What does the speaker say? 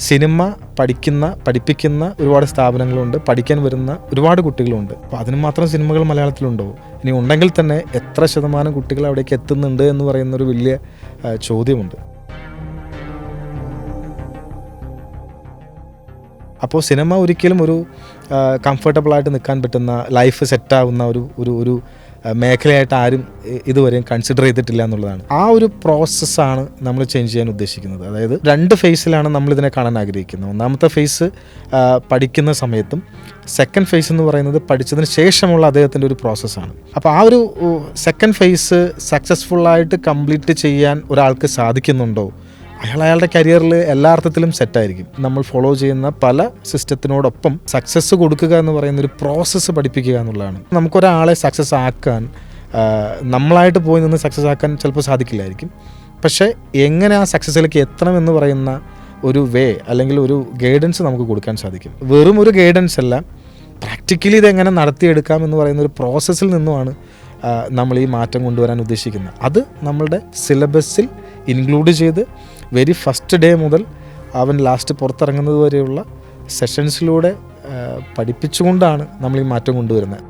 Cinema പഠിപ്പിക്കുന്ന ഒരുപാട് സ്ഥാപനങ്ങളുണ്ട്, പഠിക്കാൻ വരുന്ന ഒരുപാട് കുട്ടികളുണ്ട്. അപ്പോൾ അതിന് മാത്രം സിനിമകൾ മലയാളത്തിലുണ്ടോ? ഇനി ഉണ്ടെങ്കിൽ തന്നെ എത്ര ശതമാനം കുട്ടികൾ അവിടേക്ക് എത്തുന്നുണ്ട് എന്ന് പറയുന്നൊരു വലിയ ചോദ്യമുണ്ട്. അപ്പോൾ സിനിമ ഒരിക്കലും ഒരു കംഫർട്ടബിളായിട്ട് നിൽക്കാൻ പറ്റുന്ന, ലൈഫ് സെറ്റാവുന്ന ഒരു മേഖലയായിട്ട് ആരും ഇതുവരെയും കൺസിഡർ ചെയ്തിട്ടില്ല എന്നുള്ളതാണ്. ആ ഒരു പ്രോസസ്സാണ് നമ്മൾ ചേഞ്ച് ചെയ്യാൻ ഉദ്ദേശിക്കുന്നത്. അതായത് 2 ഫേസിലാണ് നമ്മളിതിനെ കാണാൻ ആഗ്രഹിക്കുന്നത്. ഒന്നാമത്തെ ഫേസ് പഠിക്കുന്ന സമയത്തും, സെക്കൻഡ് ഫേസ് എന്ന് പറയുന്നത് പഠിച്ചതിന് ശേഷമുള്ള അദ്ദേഹത്തിൻ്റെ ഒരു പ്രോസസ്സാണ്. അപ്പോൾ ആ ഒരു സെക്കൻഡ് ഫേസ് സക്സസ്ഫുള്ളായിട്ട് കംപ്ലീറ്റ് ചെയ്യാൻ ഒരാൾക്ക് സാധിക്കുന്നുണ്ടോ, അയാളുടെ കരിയറിൽ എല്ലാ അർത്ഥത്തിലും സെറ്റായിരിക്കും. നമ്മൾ ഫോളോ ചെയ്യുന്ന പല സിസ്റ്റത്തിനോടൊപ്പം സക്സസ് കൊടുക്കുക എന്ന് പറയുന്ന ഒരു പ്രോസസ്സ് പഠിപ്പിക്കുക എന്നുള്ളതാണ്. നമുക്കൊരാളെ സക്സസ് ആക്കാൻ, നമ്മളായിട്ട് പോയി നിന്ന് സക്സസ് ആക്കാൻ ചിലപ്പോൾ സാധിക്കില്ലായിരിക്കും. പക്ഷേ എങ്ങനെ ആ സക്സസ്സിലേക്ക് എത്തണമെന്ന് പറയുന്ന ഒരു വേ അല്ലെങ്കിൽ ഒരു ഗൈഡൻസ് നമുക്ക് കൊടുക്കാൻ സാധിക്കും. വെറും ഒരു ഗൈഡൻസ് അല്ല, പ്രാക്ടിക്കലി ഇതെങ്ങനെ നടത്തിയെടുക്കാം എന്ന് പറയുന്ന ഒരു പ്രോസസ്സിൽ നിന്നുമാണ് നമ്മൾ ഈ മാറ്റം കൊണ്ടുവരാൻ ഉദ്ദേശിക്കുന്നത്. അത് നമ്മളുടെ സിലബസിൽ ഇൻക്ലൂഡ് ചെയ്ത് വെരി ഫസ്റ്റ് ഡേ മുതൽ അവൻ ലാസ്റ്റ് പുറത്തിറങ്ങുന്നത് വരെയുള്ള സെഷൻസിലൂടെ പഠിപ്പിച്ചുകൊണ്ടാണ് നമ്മൾ ഈ മാറ്റം കൊണ്ടുവരുന്നത്.